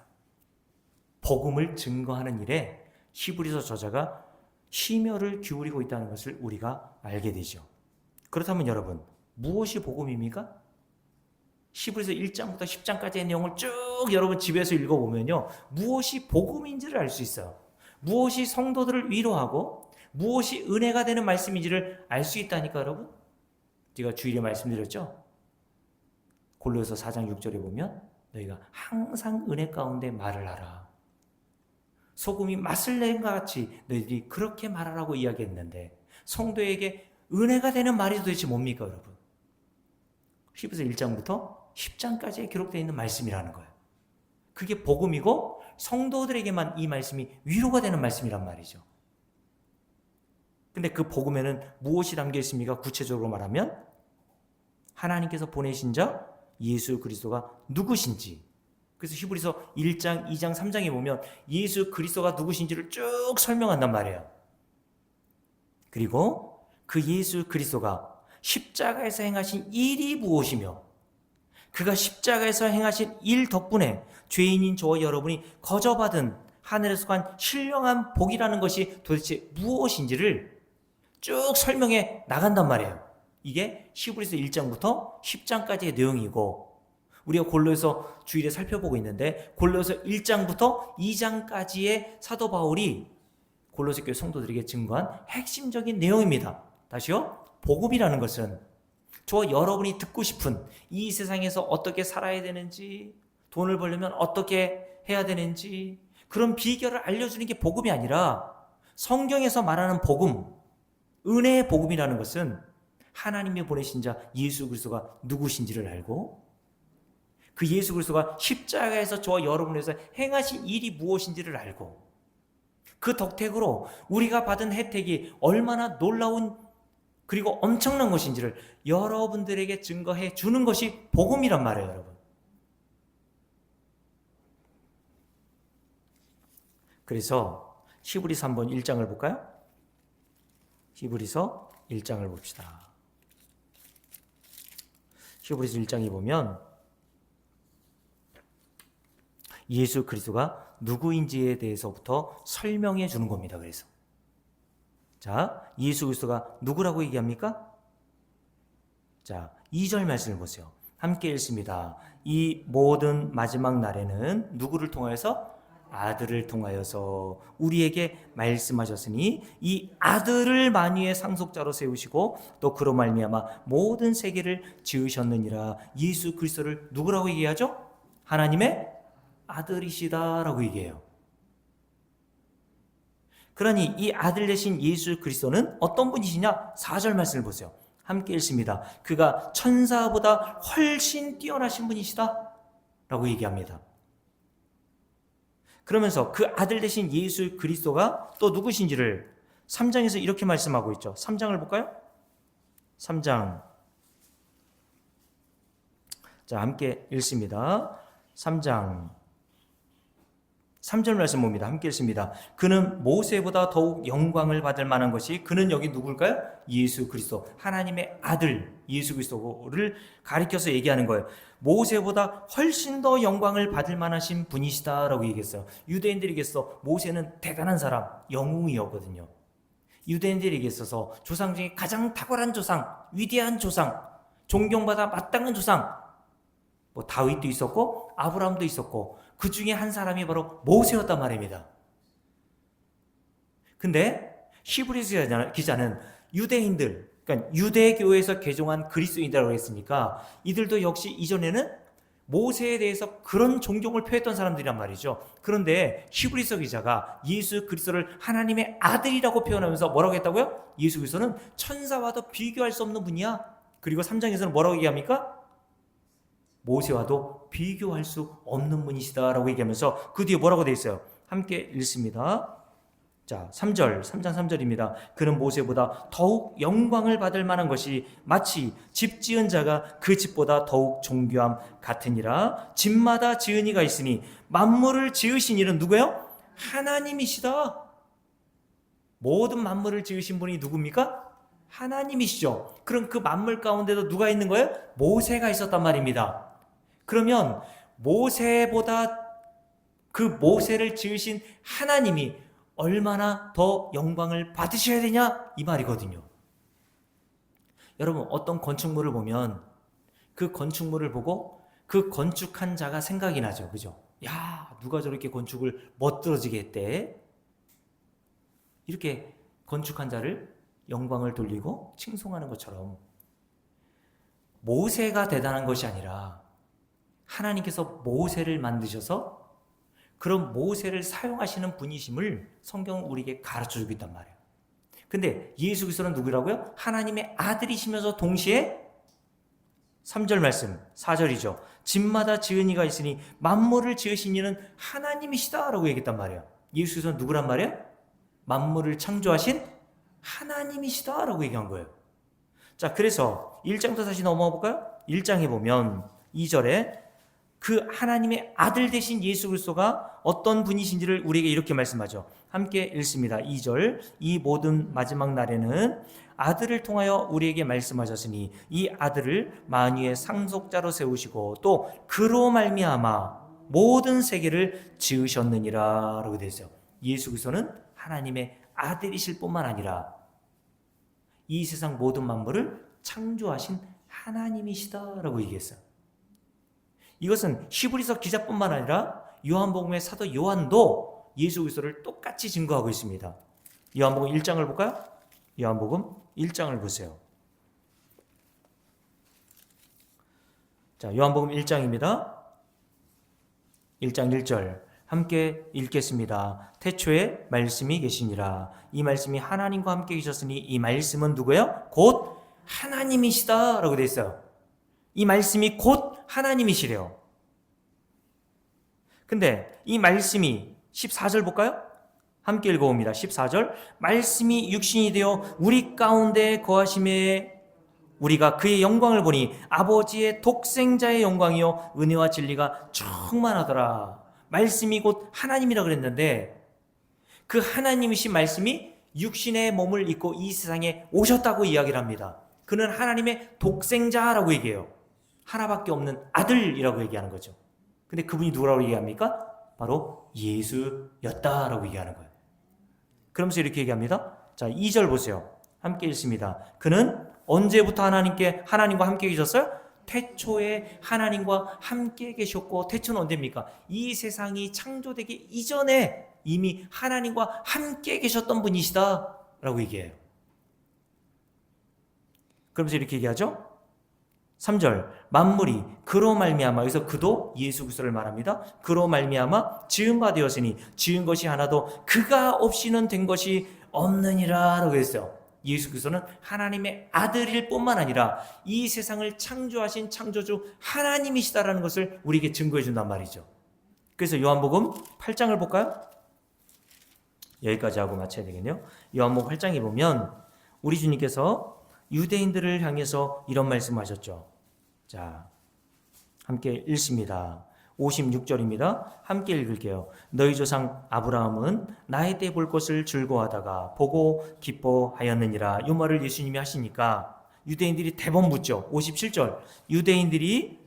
복음을 증거하는 일에 히브리서 저자가 심혈을 기울이고 있다는 것을 우리가 알게 되죠. 그렇다면 여러분, 무엇이 복음입니까? 히브리서 1장부터 10장까지의 내용을 쭉 여러분 집에서 읽어보면요, 무엇이 복음인지를 알 수 있어요. 무엇이 성도들을 위로하고 무엇이 은혜가 되는 말씀인지를 알 수 있다니까 여러분. 제가 주일에 말씀드렸죠. 골로새 4장 6절에 보면 너희가 항상 은혜 가운데 말을 하라. 소금이 맛을 낸 것 같이 너희들이 그렇게 말하라고 이야기했는데 성도에게 은혜가 되는 말이 도대체 뭡니까 여러분? 히브리서 1장부터 10장까지에 기록되어 있는 말씀이라는 거예요. 그게 복음이고 성도들에게만 이 말씀이 위로가 되는 말씀이란 말이죠. 근데 그 복음에는 무엇이 담겨 있습니까? 구체적으로 말하면 하나님께서 보내신 자 예수 그리스도가 누구신지, 그래서 히브리서 1장, 2장, 3장에 보면 예수 그리스도가 누구신지를 쭉 설명한단 말이에요. 그리고 그 예수 그리스도가 십자가에서 행하신 일이 무엇이며 그가 십자가에서 행하신 일 덕분에 죄인인 저와 여러분이 거저받은 하늘에서 간 신령한 복이라는 것이 도대체 무엇인지를 쭉 설명해 나간단 말이에요. 이게 히브리서 1장부터 10장까지의 내용이고, 우리가 골로새서 주일에 살펴보고 있는데 골로새 1장부터 2장까지의 사도 바울이 골로새 교회 성도들에게 증거한 핵심적인 내용입니다. 다시요, 복음이라는 것은 저와 여러분이 듣고 싶은 이 세상에서 어떻게 살아야 되는지, 돈을 벌려면 어떻게 해야 되는지 그런 비결을 알려주는 게 복음이 아니라, 성경에서 말하는 복음, 은혜의 복음이라는 것은 하나님이 보내신 자 예수 그리스도가 누구신지를 알고 그 예수 그리스도가 십자가에서 저와 여러분을 위해서 행하신 일이 무엇인지를 알고 그 덕택으로 우리가 받은 혜택이 얼마나 놀라운 그리고 엄청난 것인지를 여러분들에게 증거해 주는 것이 복음이란 말이에요, 여러분. 그래서 히브리서 한번 1장을 볼까요? 히브리서 1장을 봅시다. 히브리서 1장에 보면 예수 그리스도가 누구인지에 대해서부터 설명해 주는 겁니다. 그래서 자, 예수 그리스도가 누구라고 얘기합니까? 자, 2절 말씀을 보세요. 함께 읽습니다. 이 모든 마지막 날에는 누구를 통하여서? 아들을 통하여서 우리에게 말씀하셨으니 이 아들을 만유의 상속자로 세우시고 또 그로 말미암아 모든 세계를 지으셨느니라. 예수 그리스도를 누구라고 얘기하죠? 하나님의 아들이시다라고 얘기해요. 그러니 이 아들 되신 예수 그리스도는 어떤 분이시냐? 4절 말씀을 보세요. 함께 읽습니다. 그가 천사보다 훨씬 뛰어나신 분이시다 라고 얘기합니다. 그러면서 그 아들 되신 예수 그리스도가 또 누구신지를 3장에서 이렇게 말씀하고 있죠. 3장을 볼까요? 3장. 자, 함께 읽습니다. 3장 3절 말씀 봅니다. 함께 읽습니다. 그는 모세보다 더욱 영광을 받을 만한 것이, 그는 여기 누굴까요? 예수 그리스도, 하나님의 아들 예수 그리스도를 가리켜서 얘기하는 거예요. 모세보다 훨씬 더 영광을 받을 만하신 분이시다라고 얘기했어요. 유대인들에게서 모세는 대단한 사람, 영웅이었거든요. 유대인들에게 있어서 조상 중에 가장 탁월한 조상, 위대한 조상, 존경받아 마땅한 조상, 뭐 다윗도 있었고 아브라함도 있었고 그 중에 한 사람이 바로 모세였단 말입니다. 근데 히브리서 기자는 유대인들, 그러니까 유대교에서 개종한 그리스도인이라고 했으니까 이들도 역시 이전에는 모세에 대해서 그런 존경을 표했던 사람들이란 말이죠. 그런데 히브리서 기자가 예수 그리스도를 하나님의 아들이라고 표현하면서 뭐라고 했다고요? 예수 그리스도는 천사와도 비교할 수 없는 분이야. 그리고 3장에서는 뭐라고 얘기합니까? 모세와도 비교할 수 없는 분이시다라고 얘기하면서 그 뒤에 뭐라고 되어 있어요? 함께 읽습니다. 자, 3장 3절입니다. 그는 모세보다 더욱 영광을 받을 만한 것이 마치 집 지은 자가 그 집보다 더욱 존귀함 같으니라. 집마다 지은 이가 있으니 만물을 지으신 이는 누구예요? 하나님이시다. 모든 만물을 지으신 분이 누굽니까? 하나님이시죠. 그럼 그 만물 가운데도 누가 있는 거예요? 모세가 있었단 말입니다. 그러면 모세보다 그 모세를 지으신 하나님이 얼마나 더 영광을 받으셔야 되냐? 이 말이거든요. 여러분, 어떤 건축물을 보면 그 건축물을 보고 그 건축한 자가 생각이 나죠. 그죠? 야, 누가 저렇게 건축을 멋들어지게 했대? 이렇게 건축한 자를 영광을 돌리고 칭송하는 것처럼 모세가 대단한 것이 아니라 하나님께서 모세를 만드셔서 그런 모세를 사용하시는 분이심을 성경은 우리에게 가르쳐주고 있단 말이에요. 근데 예수 그리스도는 누구라고요? 하나님의 아들이시면서 동시에 3절 말씀, 4절이죠. 집마다 지은 이가 있으니 만물을 지으신 이는 하나님이시다라고 얘기했단 말이에요. 예수 그리스도는 누구란 말이에요? 만물을 창조하신 하나님이시다라고 얘기한 거예요. 자, 그래서 1장부터 다시 넘어가 볼까요? 1장에 보면 2절에 그 하나님의 아들 되신 예수 그리스도가 어떤 분이신지를 우리에게 이렇게 말씀하죠. 함께 읽습니다. 2절. 이 모든 마지막 날에는 아들을 통하여 우리에게 말씀하셨으니 이 아들을 만유의 상속자로 세우시고 또 그로 말미암아 모든 세계를 지으셨느니라 라고 되어 있어요. 예수 그리스도는 하나님의 아들이실 뿐만 아니라 이 세상 모든 만물을 창조하신 하나님이시다라고 얘기했어요. 이것은 히브리서 기자뿐만 아니라 요한복음의 사도 요한도 예수 그리스도를 똑같이 증거하고 있습니다. 요한복음 1장을 볼까요? 요한복음 1장을 보세요. 자, 요한복음 1장입니다. 1장 1절 함께 읽겠습니다. 태초에 말씀이 계시니라. 이 말씀이 하나님과 함께 계셨으니 이 말씀은 누구예요? 곧 하나님이시다 라고 되어 있어요. 이 말씀이 곧 하나님이시래요. 근데 이 말씀이 14절 볼까요? 함께 읽어봅니다. 14절. 말씀이 육신이 되어 우리 가운데 거하심에 우리가 그의 영광을 보니 아버지의 독생자의 영광이요 은혜와 진리가 충만하더라. 말씀이 곧 하나님이라 그랬는데 그 하나님이신 말씀이 육신의 몸을 입고 이 세상에 오셨다고 이야기를 합니다. 그는 하나님의 독생자라고 얘기해요. 하나밖에 없는 아들이라고 얘기하는 거죠. 근데 그분이 누구라고 얘기합니까? 바로 예수였다라고 얘기하는 거예요. 그러면서 이렇게 얘기합니다. 자, 2절 보세요. 함께 읽습니다. 그는 언제부터 하나님과 함께 계셨어요? 태초에 하나님과 함께 계셨고, 태초는 언제입니까? 이 세상이 창조되기 이전에 이미 하나님과 함께 계셨던 분이시다 라고 얘기해요. 그러면서 이렇게 얘기하죠. 3절, 만물이 그로 말미암아, 여기서 그도 예수 그리스도를 말합니다. 그로 말미암아 지은 바 되었으니 지은 것이 하나도 그가 없이는 된 것이 없느니라 라고 했어요. 예수 그리스도는 하나님의 아들일 뿐만 아니라 이 세상을 창조하신 창조주 하나님이시다라는 것을 우리에게 증거해 준단 말이죠. 그래서 요한복음 8장을 볼까요? 여기까지 하고 마쳐야 되겠네요. 요한복음 8장에 보면 우리 주님께서 유대인들을 향해서 이런 말씀하셨죠. 자, 함께 읽습니다. 56절입니다. 함께 읽을게요. 너희 조상 아브라함은 나의 때 볼 것을 즐거워하다가 보고 기뻐하였느니라. 이 말을 예수님이 하시니까 유대인들이 대번 묻죠. 57절, 유대인들이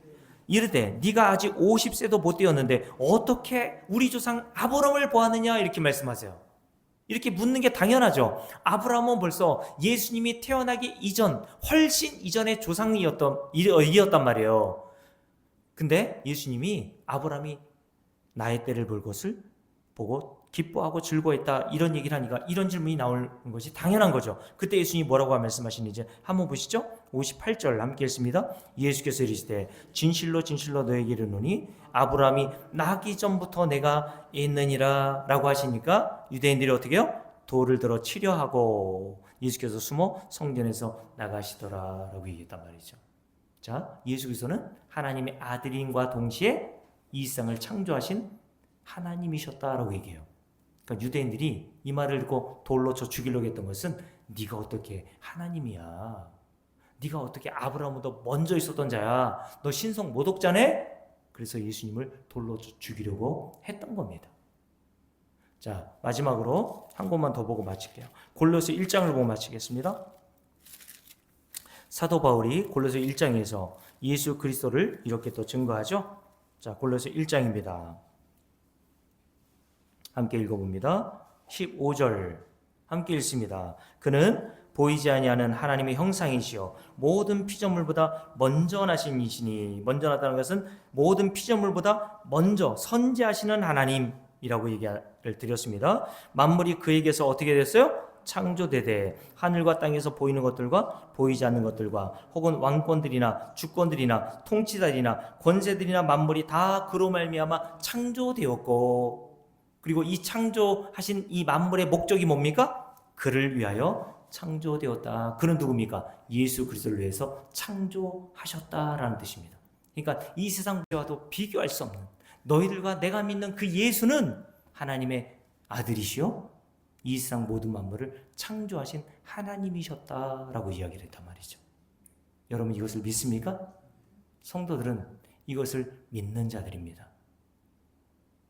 이르되 네가 아직 50세도 못 되었는데 어떻게 우리 조상 아브라함을 보았느냐 이렇게 말씀하세요. 이렇게 묻는 게 당연하죠. 아브라함은 벌써 예수님이 태어나기 이전, 훨씬 이전의 조상이었단 말이에요. 근데 예수님이 아브라함이 나의 때를 볼 것을 보고 기뻐하고 즐거워했다 이런 얘기를 하니까 이런 질문이 나오는 것이 당연한 거죠. 그때 예수님이 뭐라고 말씀하시는지 한번 보시죠. 58절 함께 읽습니다. 예수께서 이르시되 진실로 진실로 너에게 이르노니 아브라함이 나기 전부터 내가 있느니라 라고 하시니까 유대인들이 어떻게 해요? 돌을 들어 치려 하고 예수께서 숨어 성전에서 나가시더라 라고 얘기했단 말이죠. 자, 예수 그리스도는 하나님의 아들임과 동시에 이 세상을 창조하신 하나님이셨다라고 얘기해요. 그러니까 유대인들이 이 말을 듣고 돌로 쳐 죽이려고 했던 것은 네가 어떻게 하나님이야? 네가 어떻게 아브라함보다 먼저 있었던 자야? 너 신성 모독자네? 그래서 예수님을 돌로 쳐 죽이려고 했던 겁니다. 자, 마지막으로 한 곳만 더 보고 마칠게요. 골로새 1장을 보고 마치겠습니다. 사도 바울이 골로새 1장에서 예수 그리스도를 이렇게 또 증거하죠. 자, 골로새 1장입니다. 함께 읽어봅니다. 15절 함께 읽습니다. 그는 보이지 아니하는 하나님의 형상이시요 모든 피조물보다 먼저 나신 이시니, 먼저 나다는 것은 모든 피조물보다 먼저 선지하시는 하나님이라고 얘기를 드렸습니다. 만물이 그에게서 어떻게 됐어요? 창조되되 하늘과 땅에서 보이는 것들과 보이지 않는 것들과 혹은 왕권들이나 주권들이나 통치자들이나 권세들이나 만물이 다 그로 말미암아 창조되었고, 그리고 이 창조하신 이 만물의 목적이 뭡니까? 그를 위하여 창조되었다. 그는 누굽니까? 예수 그리스도를 위해서 창조하셨다라는 뜻입니다. 그러니까 이 세상 문제와도 비교할 수 없는, 너희들과 내가 믿는 그 예수는 하나님의 아들이시요 이 세상 모든 만물을 창조하신 하나님이셨다라고 이야기를 했단 말이죠. 여러분 이것을 믿습니까? 성도들은 이것을 믿는 자들입니다.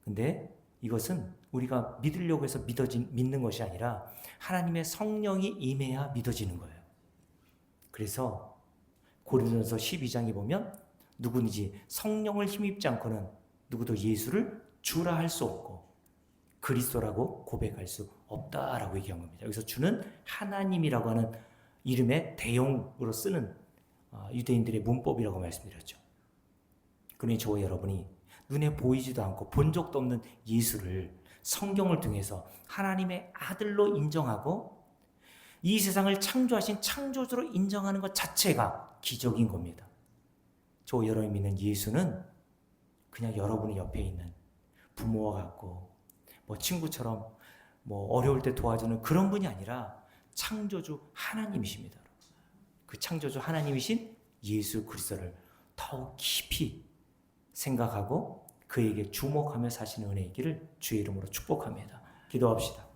근데 이것은 우리가 믿으려고 해서 믿는 것이 아니라 하나님의 성령이 임해야 믿어지는 거예요. 그래서 고린도전서 12장에 보면 누구든지 성령을 힘입지 않고는 누구도 예수를 주라 할 수 없고 그리스도라고 고백할 수 없다라고 얘기한 겁니다. 여기서 주는 하나님이라고 하는 이름의 대용으로 쓰는 유대인들의 문법이라고 말씀드렸죠. 그러니 저와 여러분이 눈에 보이지도 않고 본 적도 없는 예수를 성경을 통해서 하나님의 아들로 인정하고 이 세상을 창조하신 창조주로 인정하는 것 자체가 기적인 겁니다. 저와 여러분이 믿는 예수는 그냥 여러분의 옆에 있는 부모와 같고 친구처럼 어려울 때 도와주는 그런 분이 아니라 창조주 하나님이십니다. 그 창조주 하나님이신 예수 그리스도를 더욱 깊이 생각하고 그에게 주목하며 사시는 은혜의 길을 주의 이름으로 축복합니다. 기도합시다.